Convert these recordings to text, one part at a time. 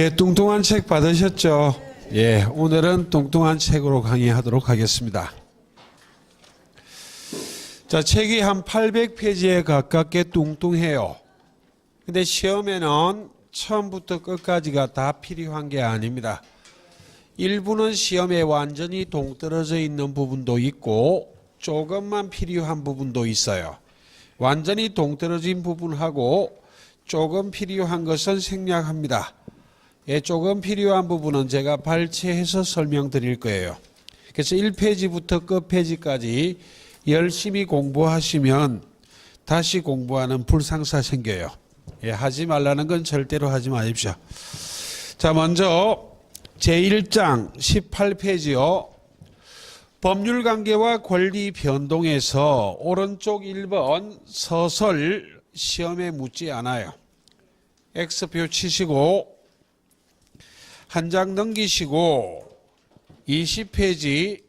예, 뚱뚱한 책 받으셨죠? 예, 오늘은 뚱뚱한 책으로 강의하도록 하겠습니다. 자, 책이 한 800페이지에 가깝게 뚱뚱해요. 근데 시험에는 처음부터 끝까지가 다 필요한 게 아닙니다. 일부는 시험에 완전히 동떨어져 있는 부분도 있고 조금만 필요한 부분도 있어요. 완전히 동떨어진 부분하고 조금 필요한 것은 생략합니다. 예, 조금 필요한 부분은 제가 발췌해서 설명드릴 거예요. 그래서 1페이지부터 끝페이지까지 열심히 공부하시면 다시 공부하는 불상사 생겨요. 예, 하지 말라는 건 절대로 하지 마십시오. 자, 먼저 제1장 18페이지요. 법률관계와 권리 변동에서 오른쪽 1번 서설 시험에 묻지 않아요. X표 치시고 한 장 넘기시고 20페이지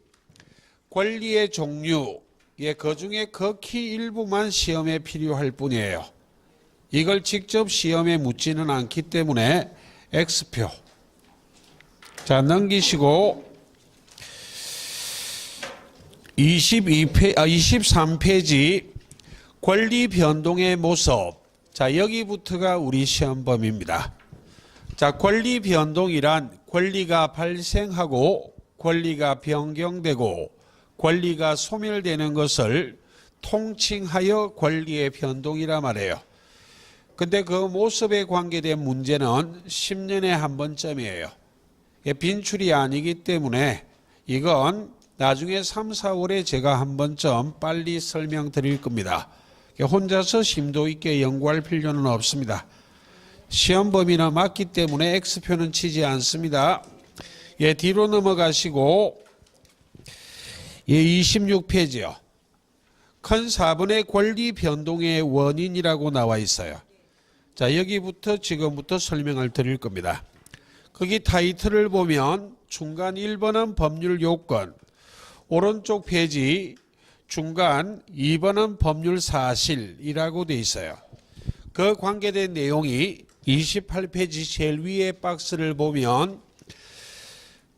권리의 종류, 예, 그 중에 극히 일부만 시험에 필요할 뿐이에요. 이걸 직접 시험에 묻지는 않기 때문에 X표. 자, 넘기시고 23페이지 권리 변동의 모습. 자, 여기부터가 우리 시험범위입니다. 자, 권리 변동이란 권리가 발생하고 권리가 변경되고 권리가 소멸되는 것을 통칭하여 권리의 변동이라 말해요. 근데 그 모습에 관계된 문제는 10년에 한 번쯤이에요. 빈출이 아니기 때문에 이건 나중에 3, 4월에 제가 한 번쯤 빨리 설명드릴 겁니다. 혼자서 심도 있게 연구할 필요는 없습니다. 시험 범위는 맞기 때문에 X표는 치지 않습니다. 예, 뒤로 넘어가시고 예, 26페이지요. 큰 4번의 권리 변동의 원인이라고 나와 있어요. 자, 여기부터 지금부터 설명을 드릴 겁니다. 거기 타이틀을 보면 중간 1번은 법률 요건, 오른쪽 페이지 중간 2번은 법률 사실이라고 돼 있어요. 그 관계된 내용이 28페이지 제일 위에 박스를 보면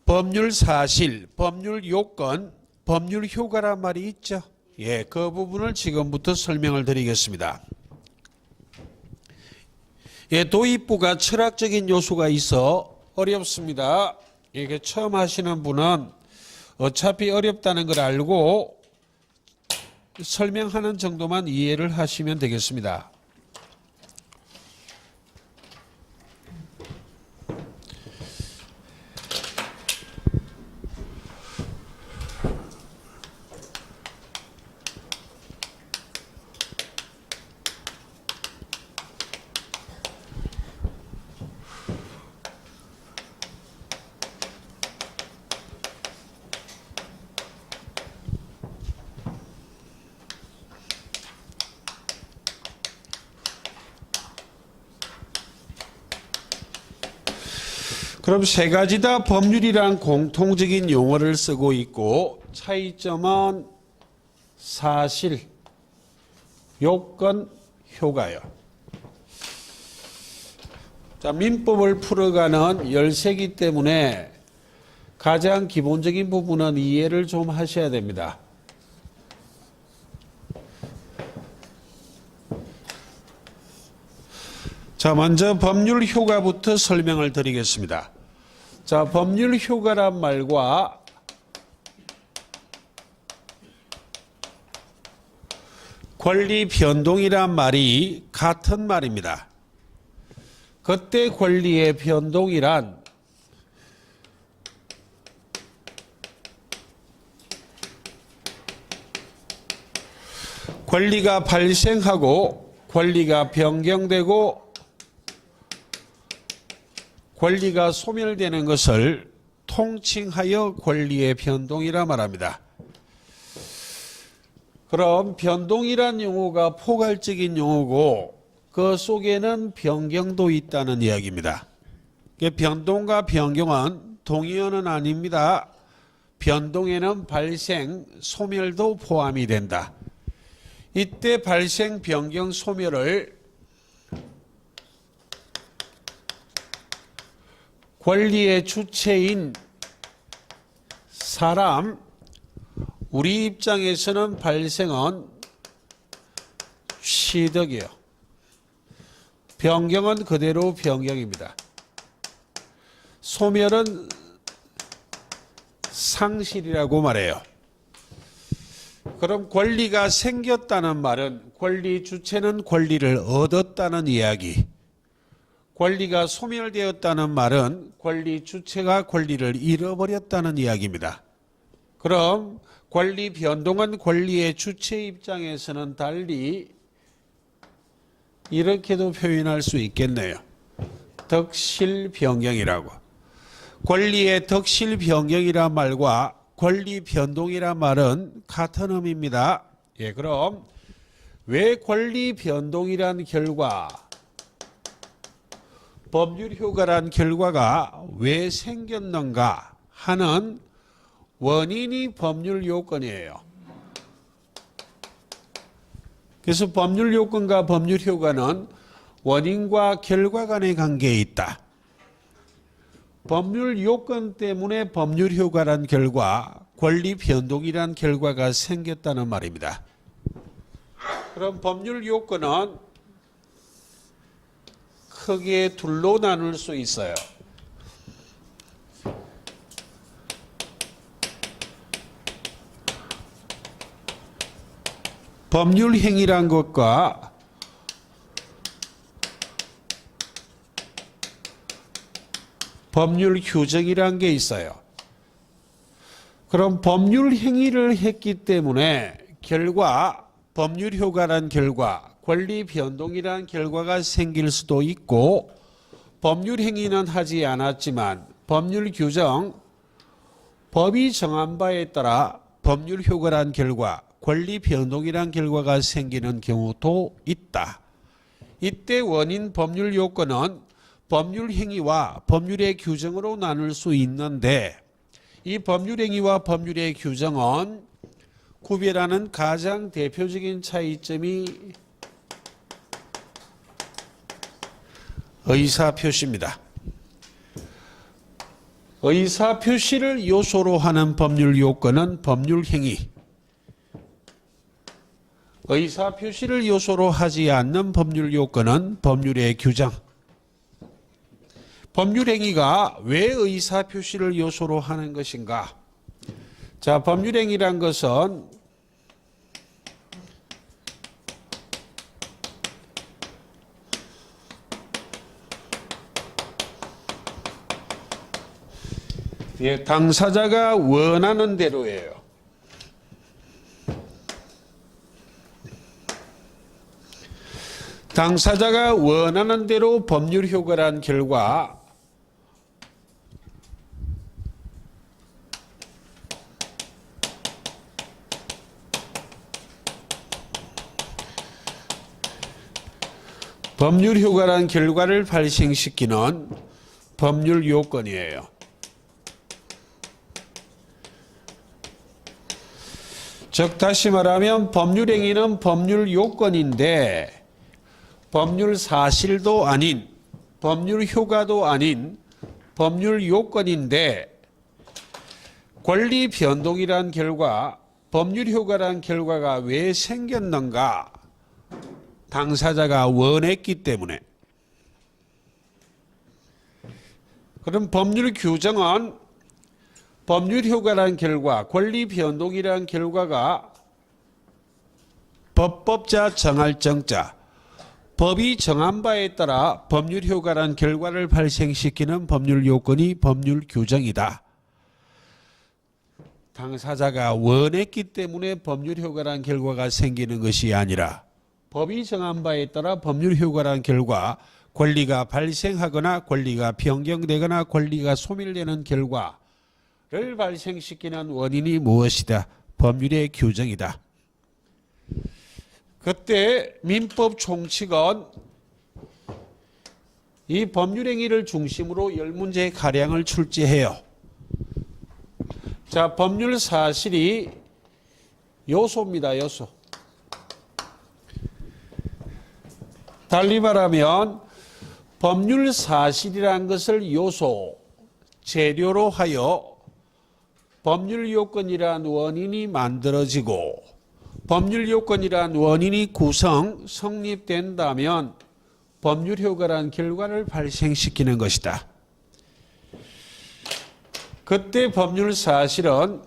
법률 사실, 법률 요건, 법률 효과란 말이 있죠. 예, 그 부분을 지금부터 설명을 드리겠습니다. 예, 도입부가 철학적인 요소가 있어 어렵습니다. 이게 처음 하시는 분은 어차피 어렵다는 걸 알고 설명하는 정도만 이해를 하시면 되겠습니다. 그럼 세 가지 다 법률이란 공통적인 용어를 쓰고 있고 차이점은 사실, 요건, 효과요. 자, 민법을 풀어가는 열쇠이기 때문에 가장 기본적인 부분은 이해를 좀 하셔야 됩니다. 자, 먼저 법률 효과부터 설명을 드리겠습니다. 자, 법률 효과란 말과 권리 변동이란 말이 같은 말입니다. 그때 권리의 변동이란 권리가 발생하고 권리가 변경되고 권리가 소멸되는 것을 통칭하여 권리의 변동이라 말합니다. 그럼 변동이란 용어가 포괄적인 용어고 그 속에는 변경도 있다는 이야기입니다. 변동과 변경은 동의어는 아닙니다. 변동에는 발생, 소멸도 포함이 된다. 이때 발생, 변경, 소멸을 권리의 주체인 사람, 우리 입장에서는 발생은 취득이요. 변경은 그대로 변경입니다. 소멸은 상실이라고 말해요. 그럼 권리가 생겼다는 말은 권리 주체는 권리를 얻었다는 이야기. 권리가 소멸되었다는 말은 권리 주체가 권리를 잃어버렸다는 이야기입니다. 그럼 권리 변동은 권리의 주체 입장에서는 달리 이렇게도 표현할 수 있겠네요. 덕실 변경이라고. 권리의 덕실 변경이란 말과 권리 변동이란 말은 같은 의미입니다. 예, 그럼 왜 권리 변동이란 결과, 법률 효과란 결과가 왜 생겼는가 하는 원인이 법률 요건이에요. 그래서 법률 요건과 법률 효과는 원인과 결과 간의 관계에 있다. 법률 요건 때문에 법률 효과란 결과, 권리 변동이란 결과가 생겼다는 말입니다. 그럼 법률 요건은 크게 둘로 나눌 수 있어요. 법률 행위란 것과 법률 규정이란 게 있어요. 그럼 법률 행위를 했기 때문에 결과, 법률 효과란 결과, 권리 변동이란 결과가 생길 수도 있고, 법률 행위는 하지 않았지만 법률 규정, 법이 정한 바에 따라 법률 효과란 결과, 권리 변동이란 결과가 생기는 경우도 있다. 이때 원인 법률 요건은 법률 행위와 법률의 규정으로 나눌 수 있는데, 이 법률 행위와 법률의 규정은 구별하는 가장 대표적인 차이점이 의사표시입니다. 의사표시를 요소로 하는 법률 요건은 법률 행위, 의사표시를 요소로 하지 않는 법률 요건은 법률의 규정. 법률 행위가 왜 의사표시를 요소로 하는 것인가? 자, 법률 행위란 것은 당사자가 원하는 대로예요. 당사자가 원하는 대로 법률 효과란 결과, 법률 효과란 결과를 발생시키는 법률 요건이에요. 즉 다시 말하면 법률 행위는 법률 요건인데 법률 사실도 아닌, 법률 효과도 아닌 법률 요건인데, 권리 변동이란 결과, 법률 효과란 결과가 왜 생겼는가? 당사자가 원했기 때문에. 그럼 법률 규정은 법률 효과란 결과, 권리 변동이란 결과가 법법자 정할 정자, 법이 정한 바에 따라 법률 효과란 결과를 발생시키는 법률 요건이 법률 규정이다. 당사자가 원했기 때문에 법률 효과란 결과가 생기는 것이 아니라 법이 정한 바에 따라 법률 효과란 결과, 권리가 발생하거나 권리가 변경되거나 권리가 소멸되는 결과를 발생시키는 원인이 무엇이다? 법률의 규정이다. 그때 민법 총칙은 이 법률 행위를 중심으로 10문제의 가량을 출제해요. 자, 법률 사실이 요소입니다. 요소. 달리 말하면 법률 사실이라는 것을 요소, 재료로 하여 법률 요건이란 원인이 만들어지고 법률 요건이란 원인이 성립된다면 법률 효과란 결과를 발생시키는 것이다. 그때 법률 사실은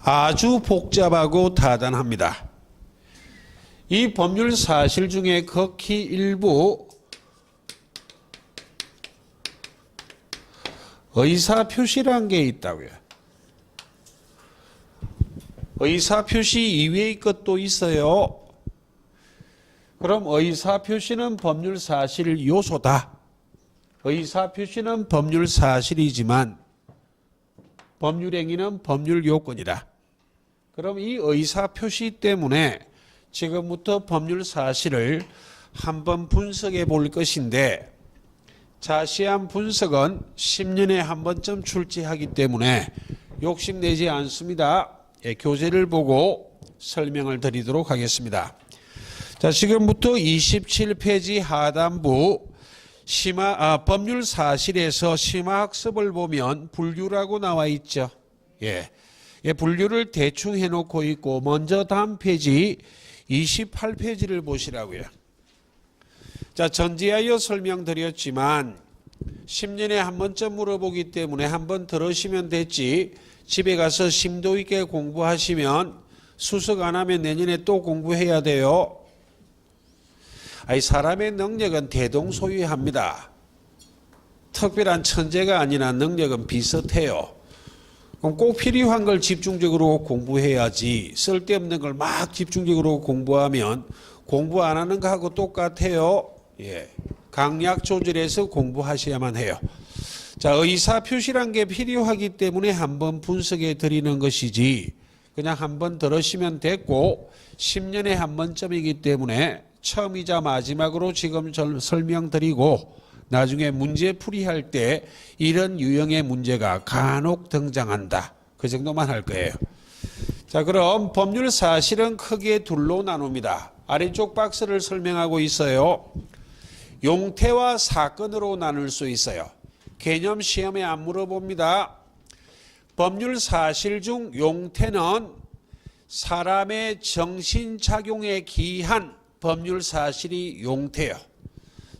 아주 복잡하고 다단합니다. 이 법률 사실 중에 극히 일부 의사표시란 게 있다고요. 의사표시 이외의 것도 있어요. 그럼 의사표시는 법률 사실 요소다. 의사표시는 법률 사실이지만 법률행위는 법률 요건이다. 그럼 이 의사표시 때문에 지금부터 법률 사실을 한번 분석해 볼 것인데 자세한 분석은 10년에 한 번쯤 출제하기 때문에 욕심내지 않습니다. 교재를 보고 설명을 드리도록 하겠습니다. 자, 지금부터 27페이지 하단부 법률 사실에서 심화학습을 보면 분류라고 나와 있죠. 분류를 대충 해놓고 있고 먼저 다음 페이지 28페이지를 보시라고요. 자, 전제하여 설명드렸지만 10년에 한 번쯤 물어보기 때문에 한번 들으시면 됐지 집에 가서 심도 있게 공부하시면 수석 안 하면 내년에 또 공부해야 돼요. 사람의 능력은 대동소이합니다. 특별한 천재가 아니라 능력은 비슷해요. 그럼 꼭 필요한 걸 집중적으로 공부해야지 쓸데없는 걸 막 집중적으로 공부하면 공부 안 하는 거하고 똑같아요. 강약 조절해서 공부하셔야만 해요. 자, 의사표시란 게 필요하기 때문에 한번 분석해 드리는 것이지 그냥 한번 들으시면 됐고 10년에 한 번쯤이기 때문에 처음이자 마지막으로 지금 설명드리고 나중에 문제 풀이할 때 이런 유형의 문제가 간혹 등장한다. 그 정도만 할 거예요. 자, 그럼 법률 사실은 크게 둘로 나눕니다. 아래쪽 박스를 설명하고 있어요. 용태와 사건으로 나눌 수 있어요. 개념 시험에 안 물어봅니다. 법률 사실 중 용태는 사람의 정신작용에 기한 법률 사실이 용태요.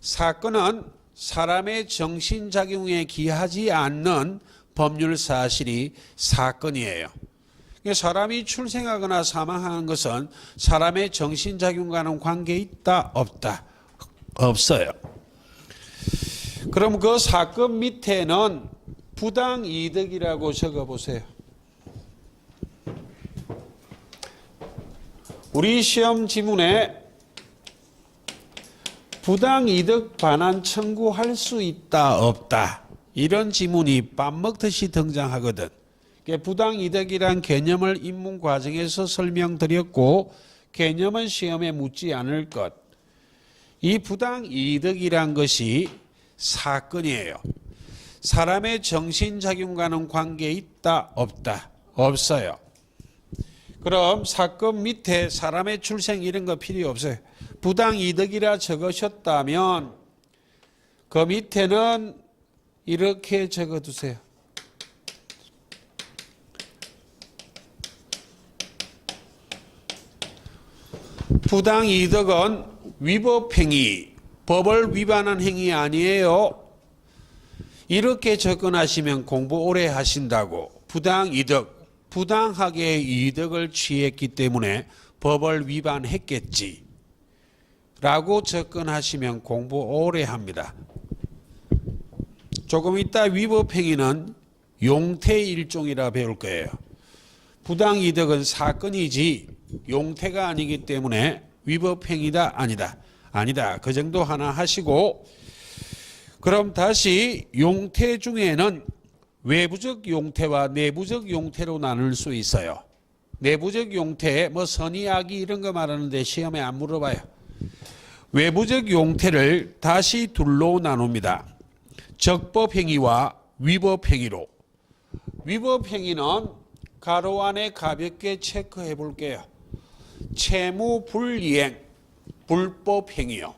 사건은 사람의 정신작용에 기하지 않는 법률 사실이 사건이에요. 사람이 출생하거나 사망하는 것은 사람의 정신작용과는 관계 있다? 없다? 없어요. 그럼 그 사건 밑에는 부당이득이라고 적어보세요. 우리 시험 지문에 부당이득 반환 청구할 수 있다 없다 이런 지문이 밥 먹듯이 등장하거든. 부당이득이란 개념을 입문 과정에서 설명드렸고 개념은 시험에 묻지 않을 것. 이 부당이득이란 것이 사건이에요. 사람의 정신작용과는 관계 있다 없다? 없어요. 그럼 사건 밑에 사람의 출생 이런 거 필요 없어요. 부당이득이라 적으셨다면 그 밑에는 이렇게 적어두세요. 부당이득은 위법행위, 법을 위반한 행위 아니에요. 이렇게 접근하시면 공부 오래 하신다고. 부당이득, 부당하게 이득을 취했기 때문에 법을 위반했겠지 라고 접근하시면 공부 오래 합니다. 조금 이따 위법행위는 용태의 일종이라 배울 거예요. 부당이득은 사건이지 용태가 아니기 때문에 위법행위다 아니다. 아니다. 그 정도 하나 하시고 그럼 다시 용태 중에는 외부적 용태와 내부적 용태로 나눌 수 있어요. 내부적 용태 뭐 선의 악의 이런 거 말하는데 시험에 안 물어봐요. 외부적 용태를 다시 둘로 나눕니다. 적법행위와 위법행위로. 위법행위는 가로 안에 가볍게 체크해 볼게요. 채무불이행, 불법행위요.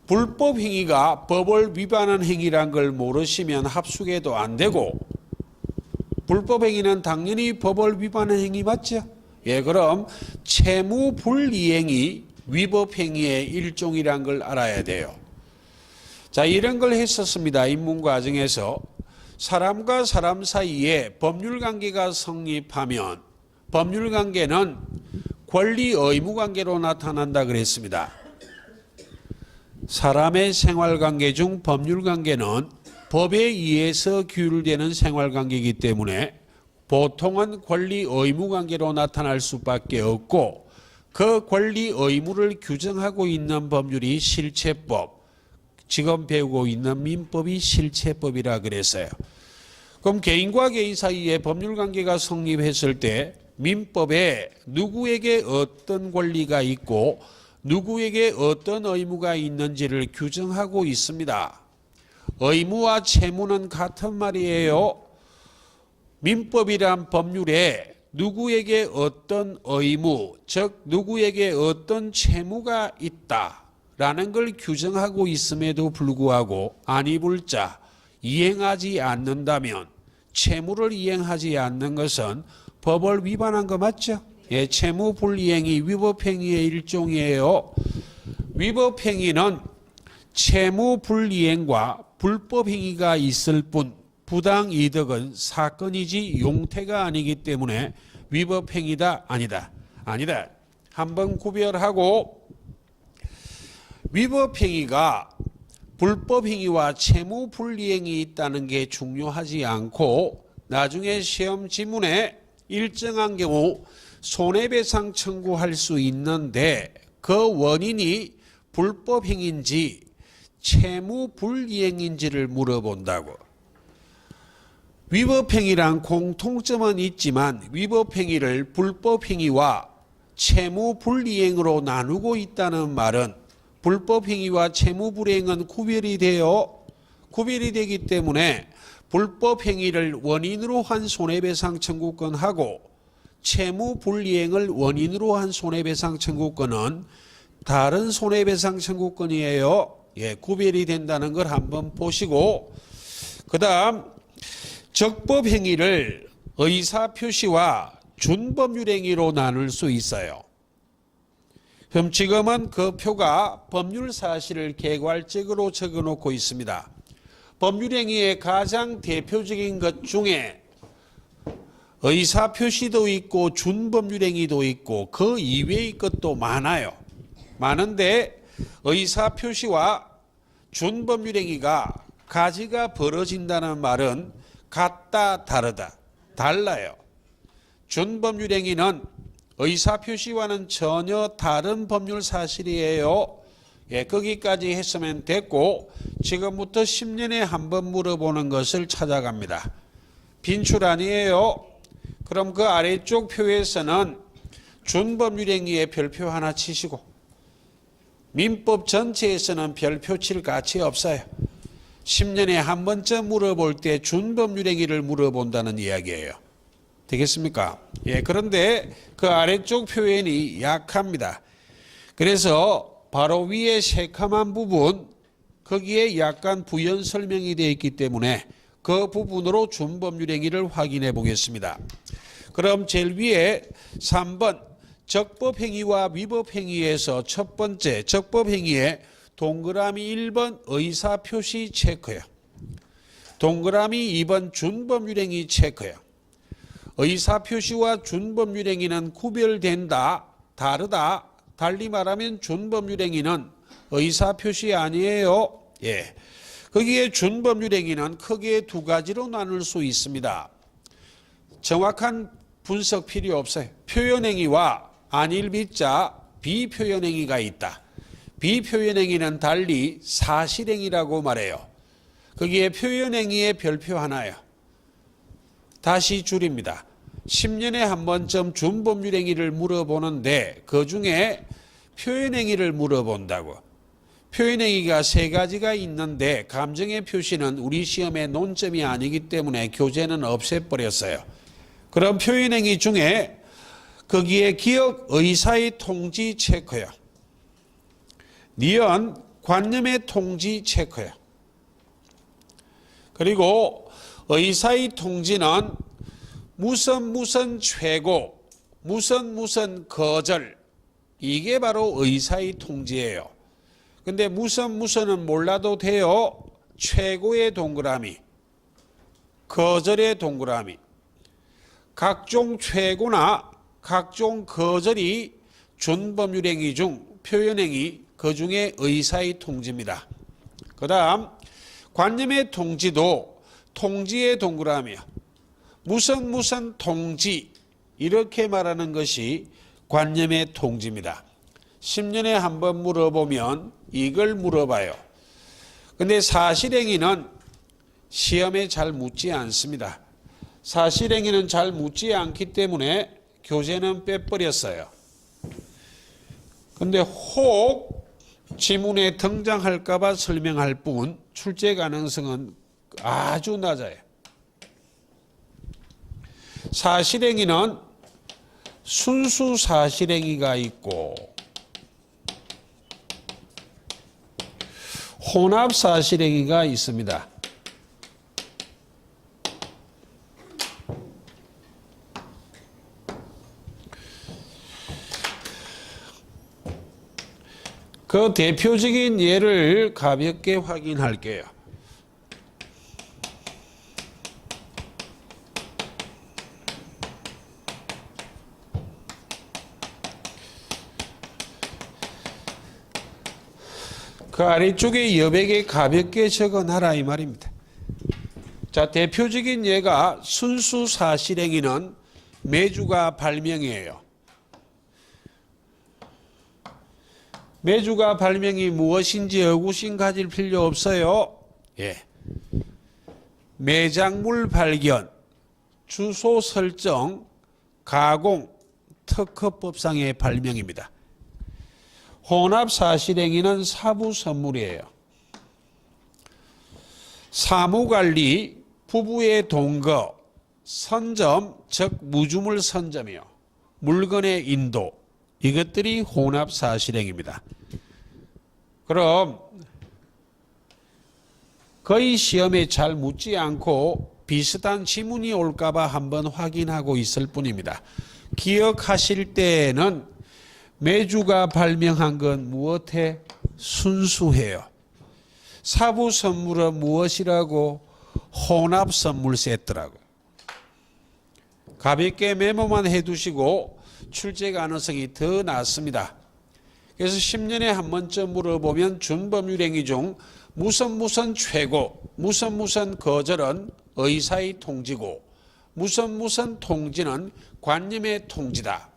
불법 행위가 법을 위반한 행위란 걸 모르시면 합숙해도 안 되고, 불법 행위는 당연히 법을 위반한 행위 맞죠? 예, 그럼 채무 불이행이 위법 행위의 일종이란 걸 알아야 돼요. 자, 이런 걸 했었습니다. 입문 과정에서. 사람과 사람 사이에 법률 관계가 성립하면 법률 관계는 권리 의무 관계로 나타난다 그랬습니다. 사람의 생활 관계 중 법률 관계는 법에 의해서 규율되는 생활 관계이기 때문에 보통은 권리 의무 관계로 나타날 수밖에 없고, 그 권리 의무를 규정하고 있는 법률이 실체법, 지금 배우고 있는 민법이 실체법이라 그랬어요. 그럼 개인과 개인 사이에 법률 관계가 성립했을 때 민법에 누구에게 어떤 권리가 있고 누구에게 어떤 의무가 있는지를 규정하고 있습니다. 의무와 채무는 같은 말이에요. 민법이란 법률에 누구에게 어떤 의무, 즉 누구에게 어떤 채무가 있다라는 걸 규정하고 있음에도 불구하고 안이불자 이행하지 않는다면, 채무를 이행하지 않는 것은 법을 위반한 거 맞죠? 예, 채무 불이행이 위법행위의 일종이에요. 위법행위는 채무 불이행과 불법행위가 있을 뿐 부당이득은 사건이지 용태가 아니기 때문에 위법행위다 아니다. 아니다. 한번 구별하고, 위법행위가 불법행위와 채무 불이행이 있다는 게 중요하지 않고, 나중에 시험 지문에 일정한 경우 손해배상 청구할 수 있는데 그 원인이 불법행위인지 채무 불이행인지를 물어본다고. 위법행위란 공통점은 있지만 위법행위를 불법행위와 채무 불이행으로 나누고 있다는 말은 불법행위와 채무 불이행은 구별이 되기 때문에 불법행위를 원인으로 한 손해배상 청구권하고 채무 불이행을 원인으로 한 손해배상 청구권은 다른 손해배상 청구권이에요. 예, 구별이 된다는 걸 한번 보시고, 그 다음 적법행위를 의사표시와 준법률행위로 나눌 수 있어요. 그럼 지금은 그 표가 법률 사실을 개괄적으로 적어놓고 있습니다. 법률행위의 가장 대표적인 것 중에 의사표시도 있고 준법률행위도 있고 그 이외의 것도 많아요. 많은데 의사표시와 준법률행위가 가지가 벌어진다는 말은 같다 다르다, 달라요. 준법률행위는 의사표시와는 전혀 다른 법률 사실이에요. 예, 거기까지 했으면 됐고, 지금부터 10년에 한 번 물어보는 것을 찾아갑니다. 빈출 아니에요. 그럼 그 아래쪽 표에서는 준법률행위에 별표 하나 치시고, 민법 전체에서는 별표 칠 가치 없어요. 10년에 한 번쯤 물어볼 때 준법률행위를 물어본다는 이야기예요. 되겠습니까? 예, 그런데 그 아래쪽 표현이 약합니다. 그래서 바로 위에 새카만 부분, 거기에 약간 부연 설명이 되어 있기 때문에 그 부분으로 준법률행위를 확인해 보겠습니다. 그럼 제일 위에 3번 적법행위와 위법행위에서 첫 번째 적법행위에 동그라미 1번 의사표시 체크요. 동그라미 2번 준법률행위 체크요. 의사표시와 준법률행위는 구별된다, 다르다. 달리 말하면 준법률행위는 의사표시 아니에요. 예. 거기에 준법률행위는 크게 두 가지로 나눌 수 있습니다. 정확한 분석 필요 없어요. 표현행위와 안일비자 비표현행위가 있다. 비표현행위는 달리 사실행위라고 말해요. 거기에 표현행위의 별표 하나요. 다시 줄입니다. 10년에 한 번쯤 준법률행위를 물어보는데 그중에 표현행위를 물어본다고. 표현행위가 세 가지가 있는데 감정의 표시는 우리 시험의 논점이 아니기 때문에 교재는 없애버렸어요. 그럼 표현행위 중에 거기에 기억 의사의 통지 체크요. 니은 관념의 통지 체크예요. 그리고 의사의 통지는 무슨 최고, 무슨 거절, 이게 바로 의사의 통지예요. 근데 무슨은 몰라도 돼요. 최고의 동그라미, 거절의 동그라미. 각종 최고나 각종 거절이 준법률행위 중 표현행위, 그 중에 의사의 통지입니다. 그 다음 관념의 통지도 통지의 동그라미야. 무슨 통지, 이렇게 말하는 것이 관념의 통지입니다. 10년에 한 번 물어보면 이걸 물어봐요. 근데 사실행위는 시험에 잘 묻지 않습니다. 사실행위는 잘 묻지 않기 때문에 교재는 빼버렸어요. 근데 혹 지문에 등장할까 봐 설명할 뿐 출제 가능성은 아주 낮아요. 사실행위는 순수 사실행위가 있고 혼합 사실행위가 있습니다. 그 대표적인 예를 가볍게 확인할게요. 그 아래쪽에 여백에 가볍게 적어놔라 이 말입니다. 자, 대표적인 예가 순수 사실행위는 매주가 발명이에요. 매주가 발명이 무엇인지 의구심 가질 필요 없어요. 예. 매작물 발견, 주소 설정, 가공, 특허법상의 발명입니다. 혼합 사실행위는 사부 선물이에요. 사무관리, 부부의 동거, 선점, 즉 무주물 선점이요. 물건의 인도, 이것들이 혼합 사실행위입니다. 그럼 거의 시험에 잘 묻지 않고 비슷한 지문이 올까봐 한번 확인하고 있을 뿐입니다. 기억하실 때에는 매주가 발명한 건 무엇에? 순수해요. 사부 선물은 무엇이라고? 혼합 선물 세트라고. 가볍게 메모만 해두시고 출제 가능성이 더 낮습니다. 그래서 10년에 한 번쯤 물어보면 준법률행위 중 무슨 최고, 무슨 거절은 의사의 통지고 무슨 통지는 관념의 통지다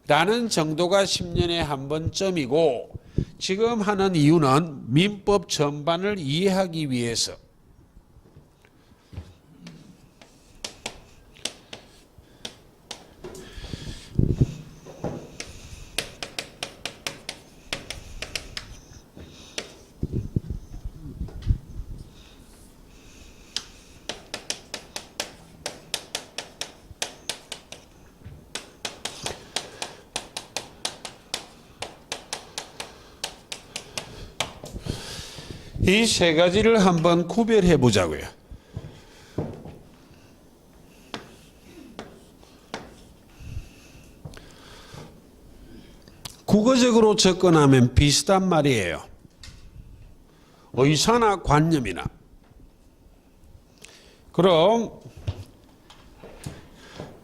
라는 정도가 10년에 한 번쯤이고, 지금 하는 이유는 민법 전반을 이해하기 위해서. 이 세 가지를 한번 구별해 보자고요. 국어적으로 접근하면 비슷한 말이에요. 의사나 관념이나. 그럼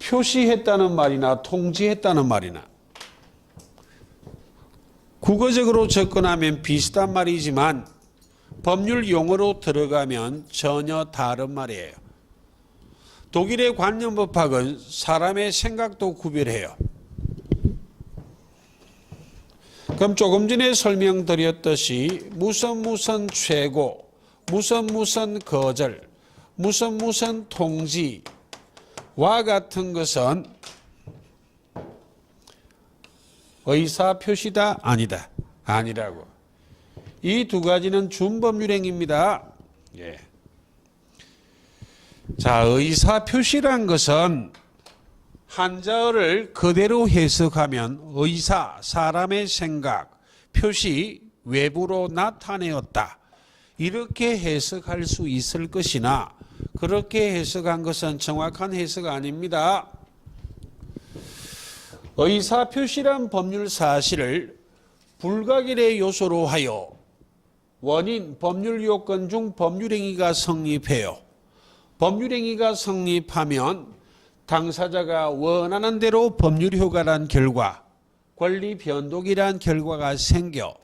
표시했다는 말이나 통지했다는 말이나 국어적으로 접근하면 비슷한 말이지만 법률 용어로 들어가면 전혀 다른 말이에요. 독일의 관념법학은 사람의 생각도 구별해요. 그럼 조금 전에 설명드렸듯이 무슨 최고, 무슨 거절, 무슨 통지와 같은 것은 의사 표시다? 아니다. 아니라고. 이 두 가지는 준법률행위입니다. 예. 자, 의사 표시란 것은 한자어를 그대로 해석하면 의사, 사람의 생각, 표시, 외부로 나타내었다. 이렇게 해석할 수 있을 것이나 그렇게 해석한 것은 정확한 해석 아닙니다. 의사표시란 법률 사실을 불가결의 요소로 하여 원인, 법률 요건 중 법률행위가 성립해요. 법률행위가 성립하면 당사자가 원하는 대로 법률 효과란 결과, 권리 변동이란 결과가 생겨.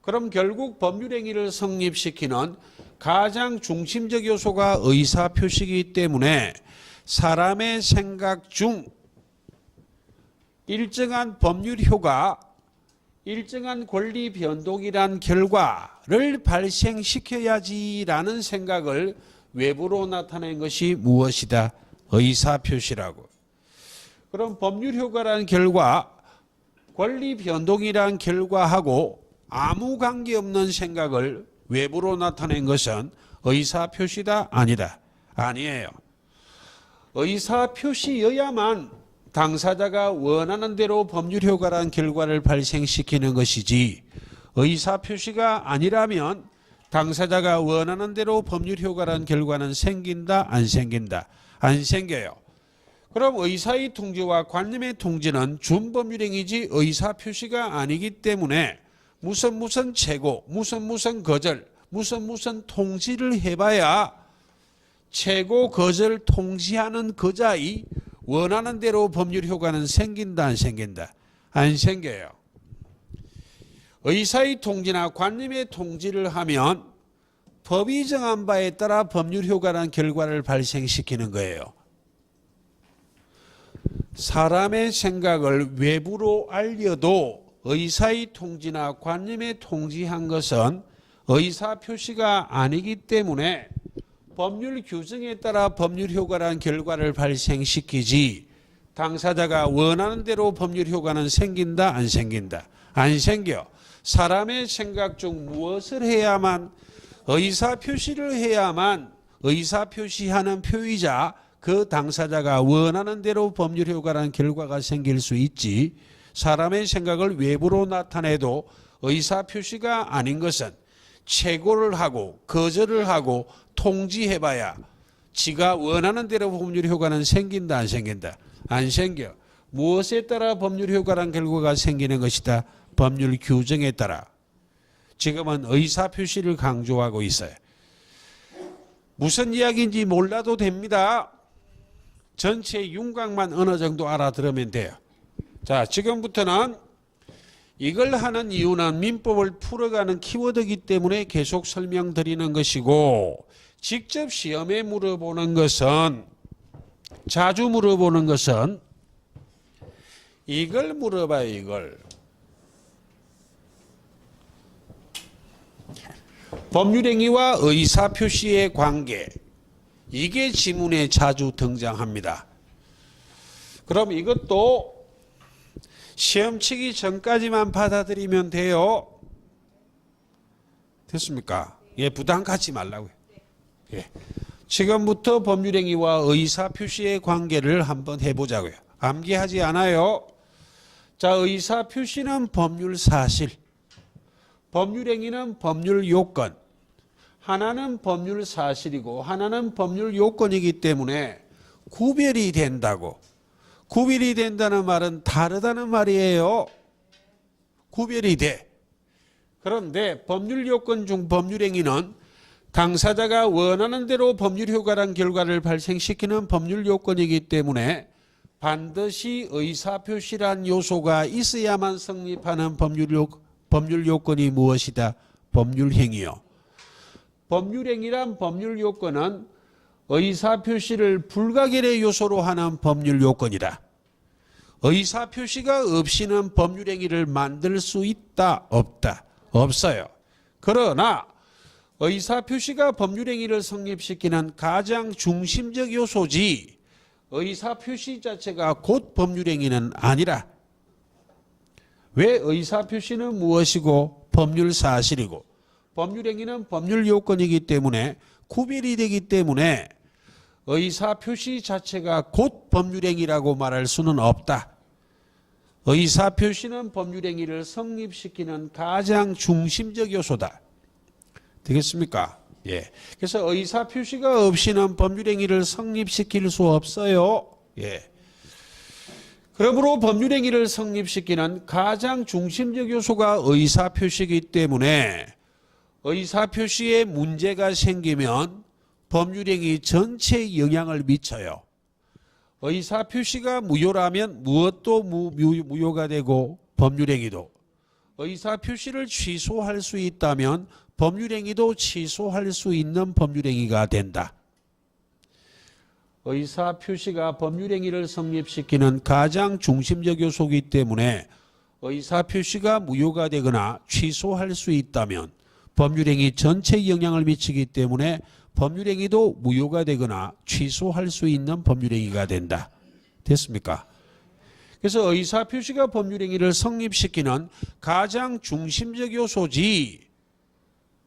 그럼 결국 법률행위를 성립시키는 가장 중심적 요소가 의사표시이기 때문에 사람의 생각 중 일정한 법률 효과, 일정한 권리 변동이란 결과를 발생시켜야지라는 생각을 외부로 나타낸 것이 무엇이다? 의사표시라고. 그럼 법률 효과란 결과, 권리 변동이란 결과하고 아무 관계없는 생각을 외부로 나타낸 것은 의사표시다? 아니다? 아니에요. 의사표시여야만 당사자가 원하는 대로 법률 효과란 결과를 발생시키는 것이지 의사표시가 아니라면 당사자가 원하는 대로 법률 효과란 결과는 생긴다? 안 생긴다? 안 생겨요. 그럼 의사의 통지와 관념의 통지는 준법률행위지 의사표시가 아니기 때문에 무슨 최고, 무슨 거절, 무슨 통지를 해봐야 최고, 거절, 통지하는 그자의 원하는 대로 법률 효과는 생긴다, 안 생긴다? 안 생겨요. 의사의 통지나 관념의 통지를 하면 법이 정한 바에 따라 법률 효과라는 결과를 발생시키는 거예요. 사람의 생각을 외부로 알려도 의사의 통지나 관념의 통지한 것은 의사표시가 아니기 때문에 법률 규정에 따라 법률 효과라는 결과를 발생시키지 당사자가 원하는 대로 법률 효과는 생긴다, 안 생긴다? 안 생겨. 사람의 생각 중 무엇을 해야만 의사표시를 해야만 의사표시하는 표의자 그 당사자가 원하는 대로 법률 효과라는 결과가 생길 수 있지 사람의 생각을 외부로 나타내도 의사표시가 아닌 것은 최고를 하고 거절을 하고 통지해봐야 지가 원하는 대로 법률 효과는 생긴다, 안 생긴다? 안 생겨. 무엇에 따라 법률 효과란 결과가 생기는 것이다? 법률 규정에 따라. 지금은 의사표시를 강조하고 있어요. 무슨 이야기인지 몰라도 됩니다. 전체 윤곽만 어느 정도 알아들으면 돼요. 자, 지금부터는 이걸 하는 이유는 민법을 풀어가는 키워드이기 때문에 계속 설명드리는 것이고 직접 시험에 물어보는 것은 자주 물어보는 것은 이걸 물어봐요. 이걸. 법률행위와 의사표시의 관계. 이게 지문에 자주 등장합니다. 그럼 이것도 시험 치기 전까지만 받아들이면 돼요. 됐습니까? 예, 부담 갖지 말라고요. 예. 지금부터 법률행위와 의사표시의 관계를 한번 해보자고요. 암기하지 않아요. 자, 의사표시는 법률 사실, 법률행위는 법률 요건. 하나는 법률 사실이고 하나는 법률 요건이기 때문에 구별이 된다고. 구별이 된다는 말은 다르다는 말이에요. 구별이 돼. 그런데 법률 요건 중 법률행위는 당사자가 원하는 대로 법률 효과란 결과를 발생시키는 법률 요건이기 때문에 반드시 의사표시란 요소가 있어야만 성립하는 법률 요건이 무엇이다? 법률행위요. 법률행위란 법률 요건은 의사표시를 불가결의 요소로 하는 법률 요건이다. 의사표시가 없이는 법률행위를 만들 수 있다? 없다? 없어요. 그러나 의사표시가 법률행위를 성립시키는 가장 중심적 요소지 의사표시 자체가 곧 법률행위는 아니라. 왜? 의사표시는 무엇이고 법률 사실이고 법률행위는 법률 요건이기 때문에 구별이 되기 때문에 의사표시 자체가 곧 법률행위라고 말할 수는 없다. 의사표시는 법률행위를 성립시키는 가장 중심적 요소다. 되겠습니까? 예. 그래서 의사표시가 없이는 법률행위를 성립시킬 수 없어요. 예. 그러므로 법률행위를 성립시키는 가장 중심적 요소가 의사표시이기 때문에 의사표시에 문제가 생기면 법률행위 전체에 영향을 미쳐요. 의사표시가 무효라면 무엇도 무효가 되고 법률행위도, 의사표시를 취소할 수 있다면 법률행위도 취소할 수 있는 법률행위가 된다. 의사표시가 법률행위를 성립시키는 가장 중심적 요소이기 때문에 의사표시가 무효가 되거나 취소할 수 있다면 법률행위 전체에 영향을 미치기 때문에 법률행위도 무효가 되거나 취소할 수 있는 법률행위가 된다. 됐습니까? 그래서 의사표시가 법률행위를 성립시키는 가장 중심적 요소지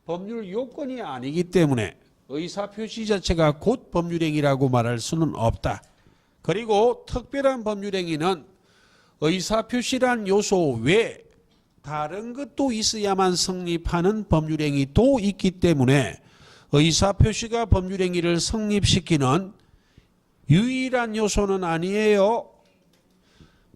법률 요건이 아니기 때문에 의사표시 자체가 곧 법률행위라고 말할 수는 없다. 그리고 특별한 법률행위는 의사표시란 요소 외에 다른 것도 있어야만 성립하는 법률행위도 있기 때문에 의사표시가 법률행위를 성립시키는 유일한 요소는 아니에요.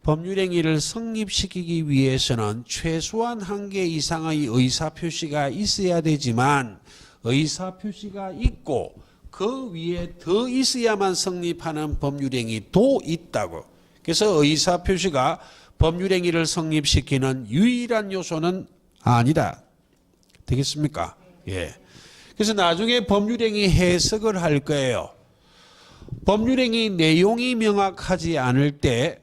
법률행위를 성립시키기 위해서는 최소한 한 개 이상의 의사표시가 있어야 되지만 의사표시가 있고 그 위에 더 있어야만 성립하는 법률행위도 있다고. 그래서 의사표시가 법률행위를 성립시키는 유일한 요소는 아니다. 되겠습니까? 예. 그래서 나중에 법률행위 해석을 할 거예요. 법률행위 내용이 명확하지 않을 때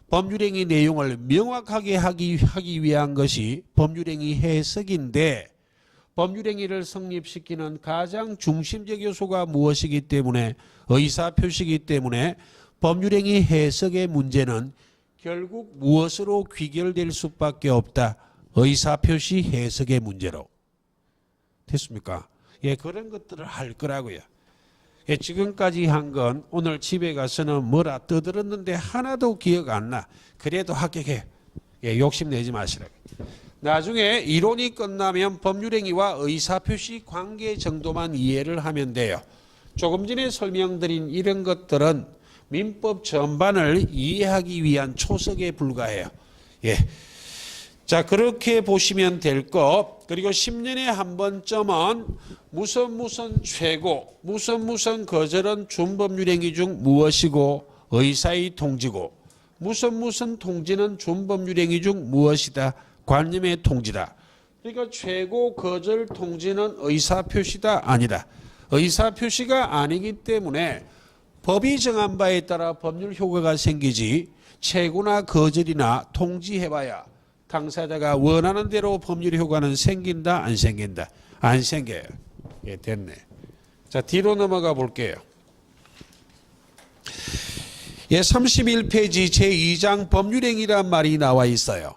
법률행위 내용을 명확하게 하기 위한 것이 법률행위 해석인데 법률행위를 성립시키는 가장 중심적 요소가 무엇이기 때문에 의사표시이기 때문에 법률행위 해석의 문제는 결국 무엇으로 귀결될 수밖에 없다. 의사표시 해석의 문제로. 됐습니까? 예, 그런 것들을 할 거라고요. 예, 지금까지 한 건 오늘 집에 가서는 뭐라 떠들었는데 하나도 기억 안 나. 그래도 합격해. 예, 욕심내지 마시라고. 나중에 이론이 끝나면 법률행위와 의사표시 관계 정도만 이해를 하면 돼요. 조금 전에 설명드린 이런 것들은 민법 전반을 이해하기 위한 초석에 불과해요. 예. 자, 그렇게 보시면 될 것. 그리고 10년에 한 번쯤은 무슨 최고, 무슨 거절은 준법률행위 중 무엇이고 의사의 통지고 무슨 통지는 준법률행위 중 무엇이다. 관념의 통지다. 그러니까 최고, 거절, 통지는 의사표시다. 아니다. 의사표시가 아니기 때문에 법이 정한 바에 따라 법률 효과가 생기지 최고나 거절이나 통지해봐야 당사자가 원하는 대로 법률 효과는 생긴다, 안 생긴다? 안 생겨요. 예, 됐네. 자, 뒤로 넘어가 볼게요. 예, 31페이지 제2장 법률행위란 말이 나와 있어요.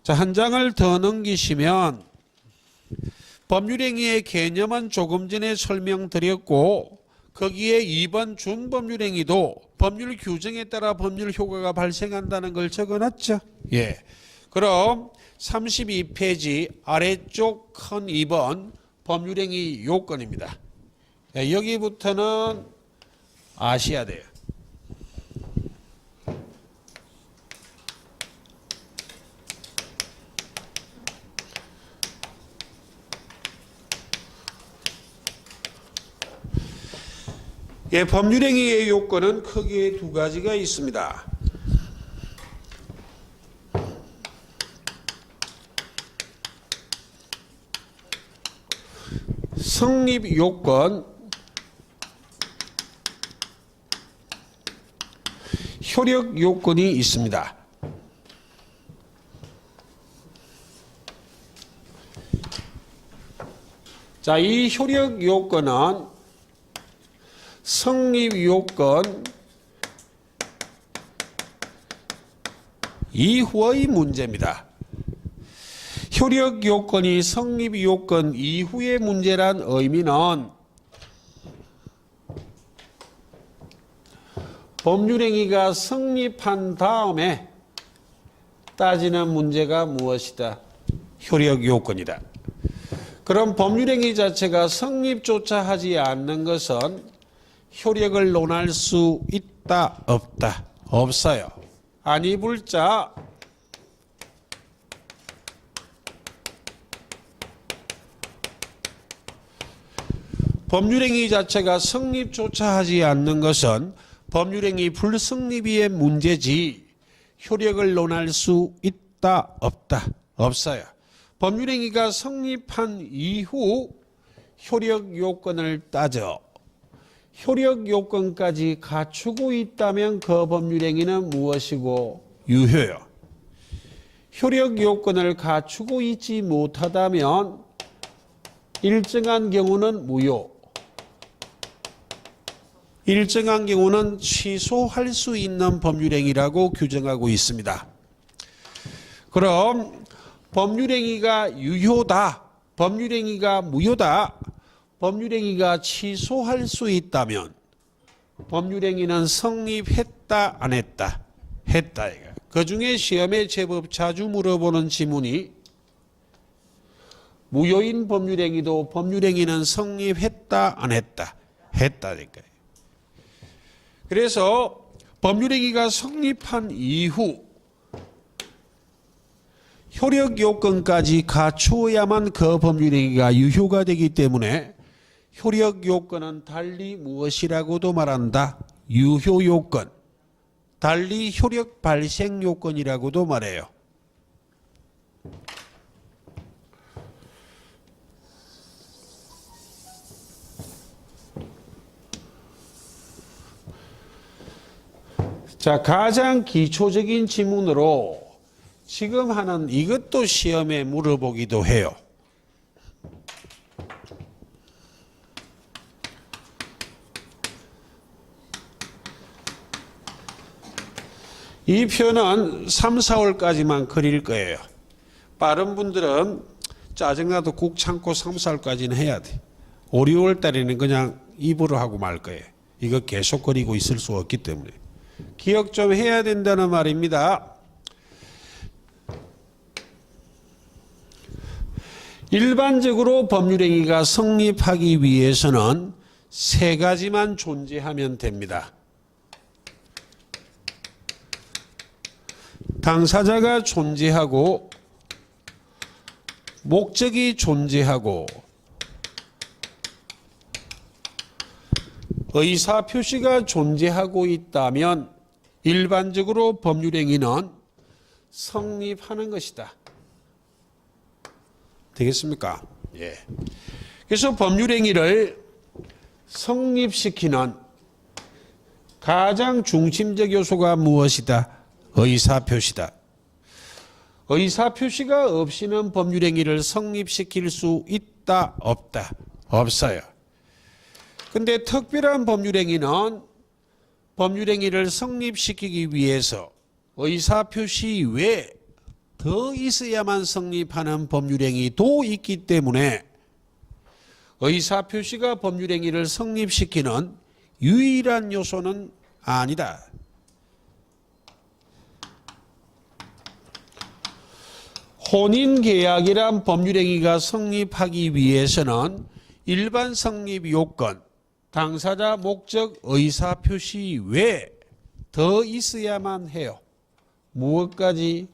자, 한 장을 더 넘기시면 법률행위의 개념은 조금 전에 설명드렸고 거기에 2번 준법률행위도 법률 규정에 따라 법률 효과가 발생한다는 걸 적어놨죠. 예. 그럼 32페이지 아래쪽 큰 2번 법률행위 요건입니다. 예, 여기부터는 아셔야 돼요. 예, 법률행위의 요건은 크게 두 가지가 있습니다. 성립 요건, 효력 요건이 있습니다. 자, 이 효력 요건은 성립 요건 이후의 문제입니다. 효력 요건이 성립 요건 이후의 문제란 의미는 법률행위가 성립한 다음에 따지는 문제가 무엇이다? 효력 요건이다. 그럼 법률행위 자체가 성립조차 하지 않는 것은 효력을 논할 수 있다, 없다? 없어요. 아니 불자 법률행위 자체가 성립조차 하지 않는 것은 법률행위 불성립의 문제지 효력을 논할 수 있다, 없다? 없어요. 법률행위가 성립한 이후 효력 요건을 따져 효력 요건까지 갖추고 있다면 그 법률행위는 무엇이고 유효요. 효력 요건을 갖추고 있지 못하다면 일정한 경우는 무효, 일정한 경우는 취소할 수 있는 법률행위라고 규정하고 있습니다. 그럼 법률행위가 유효다, 법률행위가 무효다, 법률행위가 취소할 수 있다면 법률행위는 성립했다, 안 했다? 했다. 그 중에 시험에 제법 자주 물어보는 지문이 무효인 법률행위도 법률행위는 성립했다, 안 했다? 했다니까요. 그래서 법률행위가 성립한 이후 효력 요건까지 갖추어야만 그 법률행위가 유효가 되기 때문에 효력 요건은 달리 무엇이라고도 말한다? 유효 요건, 달리 효력 발생 요건이라고도 말해요. 자, 가장 기초적인 지문으로 지금 하는 이것도 시험에 물어보기도 해요. 이 표는 3, 4월까지만 그릴 거예요. 빠른 분들은 짜증나도 꾹 참고 3, 4월까지는 해야 돼. 5, 6월 달에는 그냥 입으로 하고 말 거예요. 이거 계속 그리고 있을 수 없기 때문에. 기억 좀 해야 된다는 말입니다. 일반적으로 법률행위가 성립하기 위해서는 세 가지만 존재하면 됩니다. 당사자가 존재하고 목적이 존재하고 의사표시가 존재하고 있다면 일반적으로 법률행위는 성립하는 것이다. 되겠습니까? 예. 그래서 법률행위를 성립시키는 가장 중심적 요소가 무엇이다? 의사표시다. 의사표시가 없이는 법률행위를 성립시킬 수 있다, 없다? 없어요. 근데 특별한 법률행위는 법률행위를 성립시키기 위해서 의사표시 외에 더 있어야만 성립하는 법률행위도 있기 때문에 의사표시가 법률행위를 성립시키는 유일한 요소는 아니다. 혼인계약이란 법률행위가 성립하기 위해서는 일반 성립 요건, 당사자 목적 의사표시 외에 더 있어야만 해요. 무엇까지?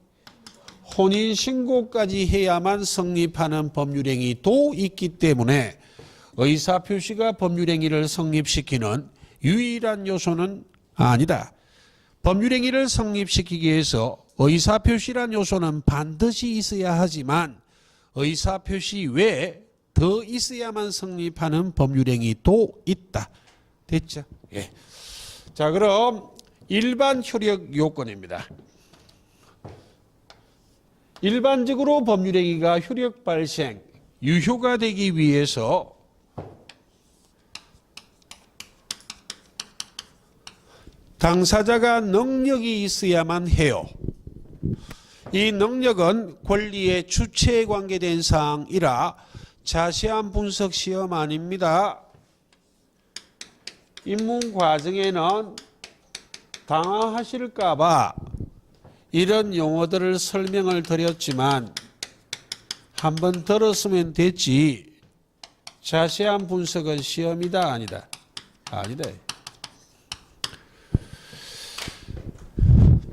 혼인신고까지 해야만 성립하는 법률행위도 있기 때문에 의사표시가 법률행위를 성립시키는 유일한 요소는 아니다. 법률행위를 성립시키기 위해서 의사표시란 요소는 반드시 있어야 하지만 의사표시 외에 더 있어야만 성립하는 법률행위도 있다. 됐죠? 예. 자, 그럼 일반 효력 요건입니다. 일반적으로 법률행위가 효력 발생, 유효가 되기 위해서 당사자가 능력이 있어야만 해요. 이 능력은 권리의 주체에 관계된 사항이라 자세한 분석 시험 아닙니다. 입문 과정에는 당황하실까 봐 이런 용어들을 설명을 드렸지만 한번 들었으면 됐지 자세한 분석은 시험이다 아니다? 아니다.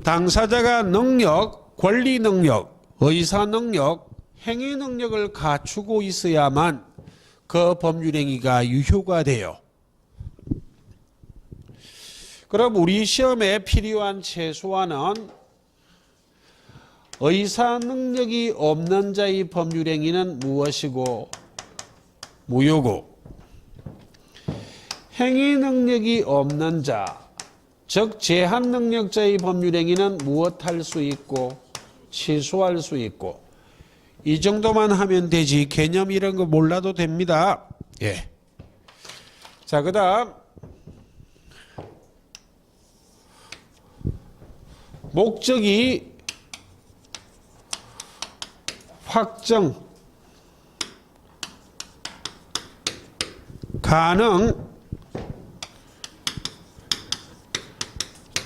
당사자가 능력, 권리 능력, 의사 능력, 행위 능력을 갖추고 있어야만 그 법률행위가 유효가 돼요. 그럼 우리 시험에 필요한 최소한은 의사 능력이 없는 자의 법률행위는 무엇이고 무효고, 행위 능력이 없는 자, 즉 제한 능력자의 법률행위는 무엇할 수 있고 취소할 수 있고, 이 정도만 하면 되지 개념 이런 거 몰라도 됩니다. 예. 자, 그다음 목적이 확정 가능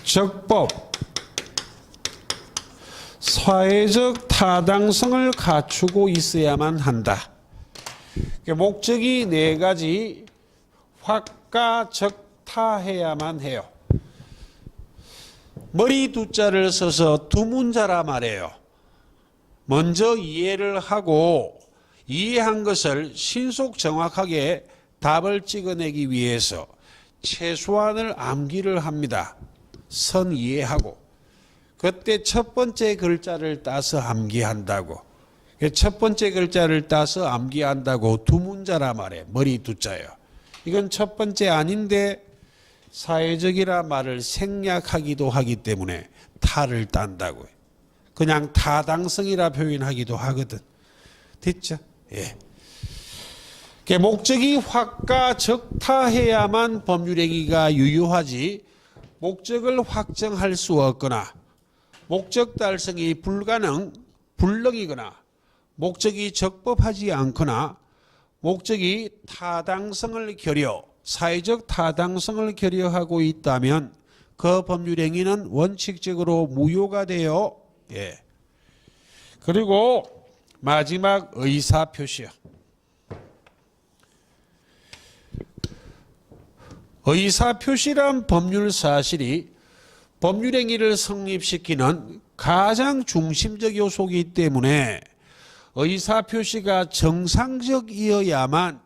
적법 사회적 타당성을 갖추고 있어야만 한다. 목적이 네 가지 확가적타해야만 해요. 머리 두 자를 써서 두 문자라 말해요. 먼저 이해를 하고 이해한 것을 신속 정확하게 답을 찍어내기 위해서 최소한을 암기를 합니다. 선 이해하고. 그때 첫 번째 글자를 따서 암기한다고. 첫 번째 글자를 따서 암기한다고 두 문자라 말해. 머리 두 자예요. 이건 첫 번째 아닌데 사회적이라 말을 생략하기도 하기 때문에 타를 딴다고요. 그냥 타당성이라 표현하기도 하거든. 됐죠? 예. 목적이 확가적타해야만 법률행위가 유효하지 목적을 확정할 수 없거나 목적 달성이 불능이거나 목적이 적법하지 않거나 목적이 타당성을 사회적 타당성을 결여하고 있다면 그 법률행위는 원칙적으로 무효가 돼요. 예. 그리고 마지막 의사표시요. 의사표시란 법률 사실이 법률행위를 성립시키는 가장 중심적 요소이기 때문에 의사표시가 정상적이어야만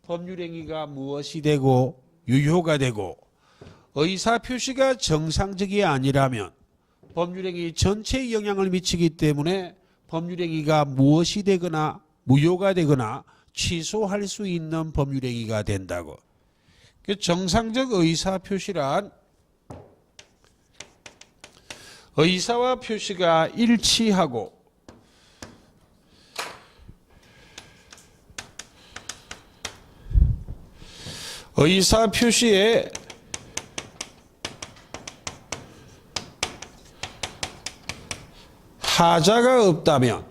법률행위가 무엇이 되고 유효가 되고, 의사표시가 정상적이 아니라면 법률행위 전체에 영향을 미치기 때문에 법률행위가 무엇이 되거나 무효가 되거나 취소할 수 있는 법률행위가 된다고. 정상적 의사표시란 의사와 표시가 일치하고 의사표시에 하자가 없다면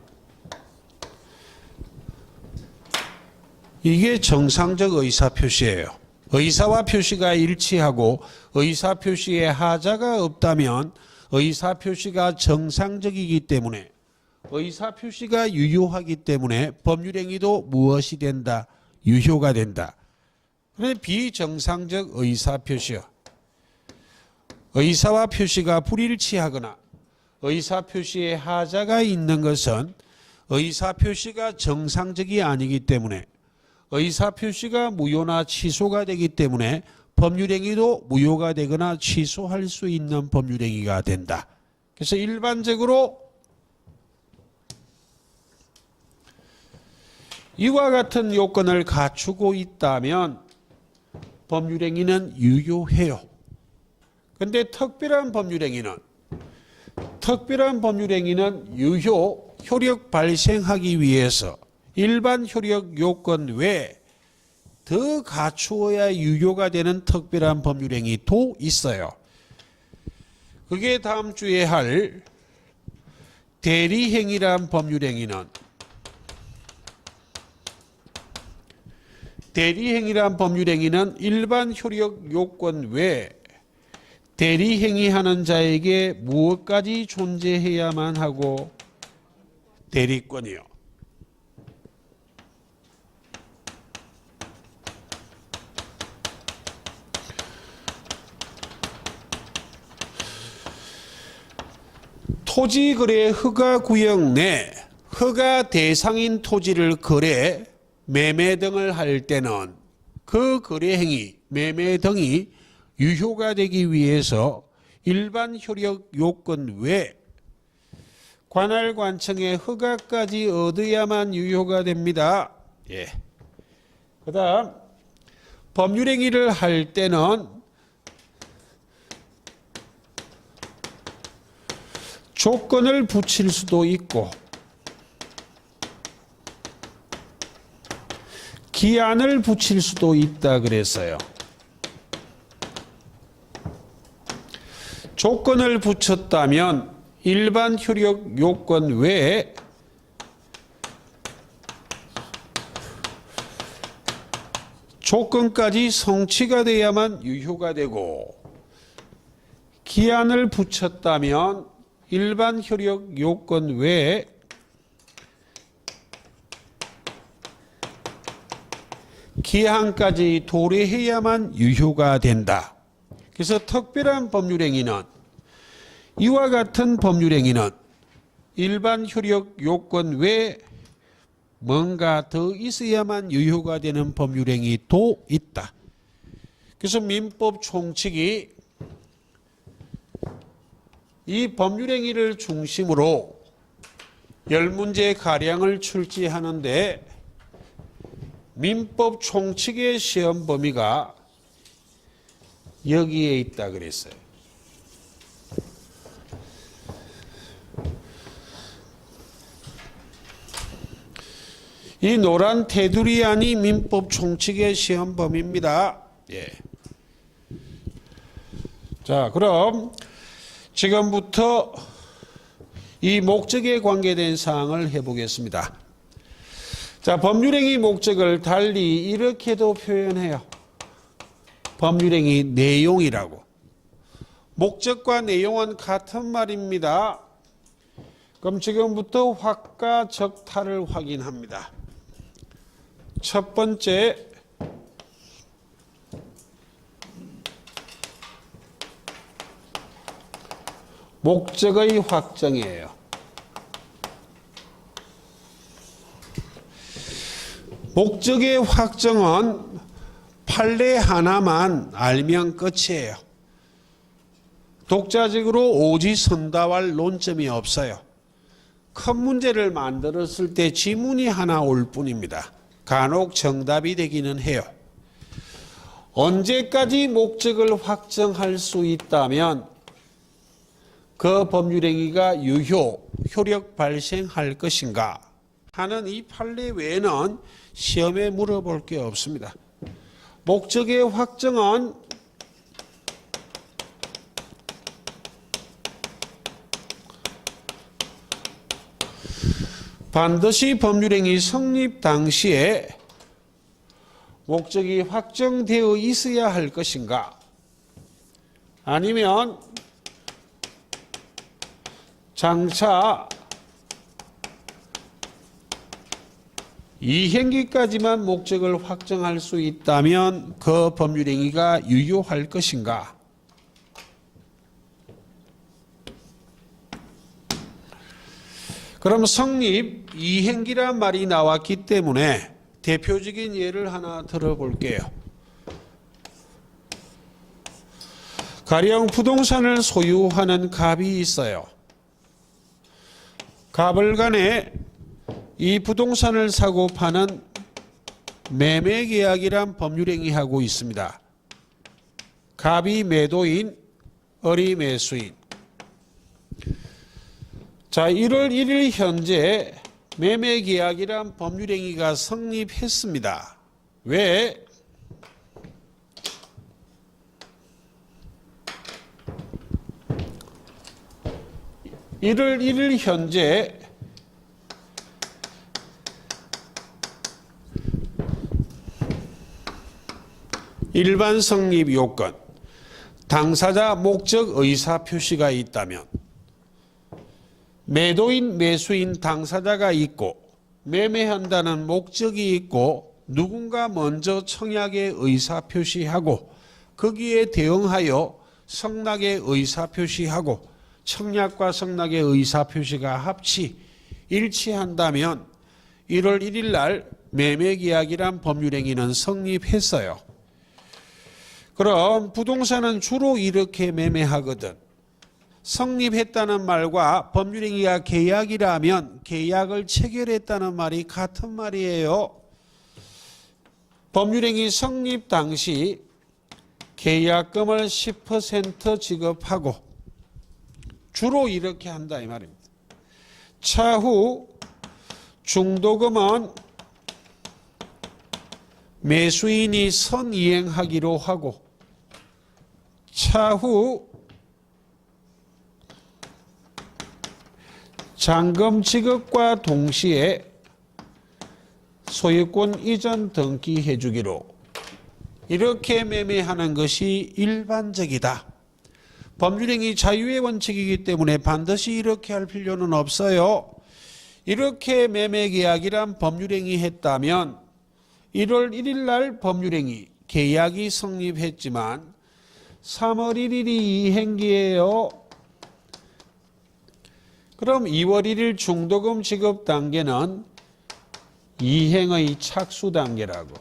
이게 정상적 의사표시예요. 의사와 표시가 일치하고 의사표시에 하자가 없다면 의사표시가 정상적이기 때문에 의사표시가 유효하기 때문에 법률행위도 무엇이 된다? 유효가 된다. 그런데 비정상적 의사표시요. 의사와 표시가 불일치하거나 의사표시에 하자가 있는 것은 의사표시가 정상적이 아니기 때문에 의사표시가 무효나 취소가 되기 때문에 법률행위도 무효가 되거나 취소할 수 있는 법률행위가 된다. 그래서 일반적으로 이와 같은 요건을 갖추고 있다면 법률행위는 유효해요. 그런데 특별한 법률행위는 유효, 효력 발생하기 위해서 일반 효력 요건 외에 더 갖추어야 유효가 되는 특별한 법률행위도 있어요. 그게 다음 주에 할 대리행위란 법률행위는 일반 효력 요건 외에 대리행위하는 자에게 무엇까지 존재해야만 하고? 대리권이요. 토지거래 허가구역 내 허가 대상인 토지를 거래, 매매 등을 할 때는 그 거래행위, 매매 등이 유효가 되기 위해서 일반 효력 요건 외 관할 관청의 허가까지 얻어야만 유효가 됩니다. 예. 그다음 법률행위를 할 때는 조건을 붙일 수도 있고 기한을 붙일 수도 있다 그랬어요. 조건을 붙였다면 일반 효력 요건 외에 조건까지 성취가 돼야만 유효가 되고, 기한을 붙였다면 일반 효력 요건 외에 기한까지 도래해야만 유효가 된다. 그래서 특별한 법률행위는, 이와 같은 법률행위는 일반 효력 요건 외에 뭔가 더 있어야만 유효가 되는 법률행위도 있다. 그래서 민법 총칙이 이 법률행위를 중심으로 10문제 가량을 출제하는데 민법 총칙의 시험 범위가 여기에 있다 그랬어요. 이 노란 테두리 안이 민법 총칙의 시험 범위입니다. 예. 자, 그럼 지금부터 이 목적에 관계된 사항을 해보겠습니다. 자, 법률행위 목적을 달리 이렇게도 표현해요. 법률행위 내용이라고. 목적과 내용은 같은 말입니다. 그럼 지금부터 확과 적타를 확인합니다. 첫 번째, 목적의 확정이에요. 목적의 확정은 판례 하나만 알면 끝이에요. 독자적으로 오지선다할 논점이 없어요. 큰 문제를 만들었을 때 지문이 하나 올 뿐입니다. 간혹 정답이 되기는 해요. 언제까지 목적을 확정할 수 있다면 그 법률행위가 효력 발생할 것인가 하는 이 판례 외에는 시험에 물어볼 게 없습니다. 목적의 확정은 반드시 법률행위 성립 당시에 목적이 확정되어 있어야 할 것인가, 아니면 장차 이행기까지만 목적을 확정할 수 있다면 그 법률행위가 유효할 것인가. 그럼 성립, 이행기란 말이 나왔기 때문에 대표적인 예를 하나 들어볼게요. 가령 부동산을 소유하는 갑이 있어요. 갑을 간에 이 부동산을 사고 파는 매매계약이란 법률행위하고 있습니다. 갑이 매도인, 을이 매수인. 자, 1월 1일 현재 매매계약이란 법률행위가 성립했습니다. 왜? (1월 1일) 현재 일반 성립 요건, 당사자 목적 의사 표시가 있다면 매도인 매수인 당사자가 있고 매매한다는 목적이 있고 누군가 먼저 청약의 의사 표시하고 거기에 대응하여 성락의 의사 표시하고 청약과 성락의 의사 표시가 일치한다면 1월 1일 날 매매계약이란 법률행위는 성립했어요. 그럼 부동산은 주로 이렇게 매매하거든. 성립했다는 말과 법률행위가 계약이라면 계약을 체결했다는 말이 같은 말이에요. 법률행위 성립 당시 계약금을 10% 지급하고 주로 이렇게 한다 이 말입니다. 차후 중도금은 매수인이 선이행하기로 하고 차후 잔금 지급과 동시에 소유권 이전 등기해 주기로 이렇게 매매하는 것이 일반적이다. 법률행위 자유의 원칙이기 때문에 반드시 이렇게 할 필요는 없어요. 이렇게 매매계약이란 법률행위 했다면 1월 1일 날 법률행위 계약이 성립했지만 3월 1일이 이행기예요. 그럼 2월 1일 중도금 지급 단계는 이행의 착수 단계라고.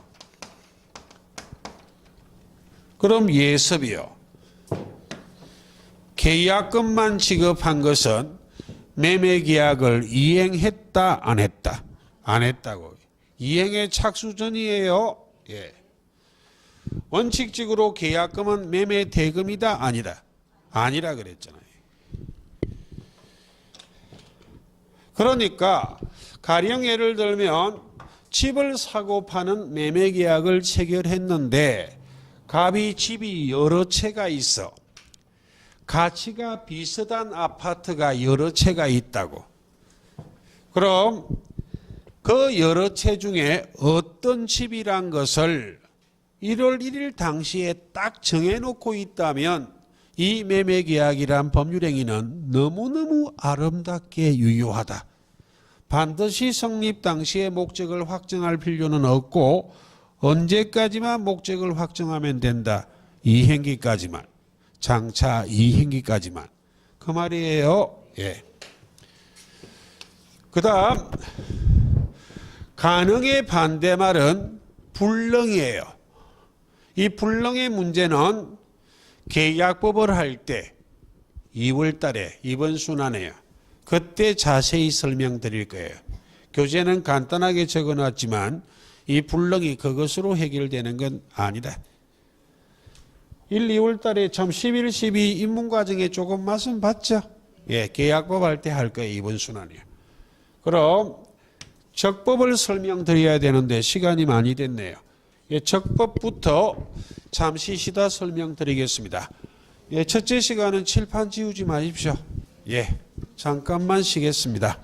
그럼 예습이요. 계약금만 지급한 것은 매매계약을 이행했다 안 했다? 안 했다고. 이행의 착수 전이에요. 예. 원칙적으로 계약금은 매매 대금이다 아니다? 아니라 그랬잖아요. 그러니까 가령 예를 들면 집을 사고 파는 매매계약을 체결했는데 갑이 집이 여러 채가 있어. 가치가 비슷한 아파트가 여러 채가 있다고. 그럼 그 여러 채 중에 어떤 집이란 것을 1월 1일 당시에 딱 정해놓고 있다면 이 매매계약이란 법률행위는 너무너무 아름답게 유효하다. 반드시 성립 당시에 목적을 확정할 필요는 없고 언제까지만 목적을 확정하면 된다. 이행기까지만. 장차 이행기까지만. 그 말이에요. 예. 그 다음 가능의 반대말은 불능이에요. 이 불능의 문제는 계약법을 할 때 2월 달에 이번 순환에요. 그때 자세히 설명드릴 거예요. 교재는 간단하게 적어놨지만 이 불능이 그것으로 해결되는 건 아니다. 1, 2월 달에 참 11, 12 입문과정에 조금 맛은 봤죠? 예, 계약법 할 때 할 거예요. 이번 순환이요. 그럼 적법을 설명드려야 되는데 시간이 많이 됐네요. 예, 적법부터 잠시 쉬다 설명드리겠습니다. 예, 첫째 시간은 칠판 지우지 마십시오. 예, 잠깐만 쉬겠습니다.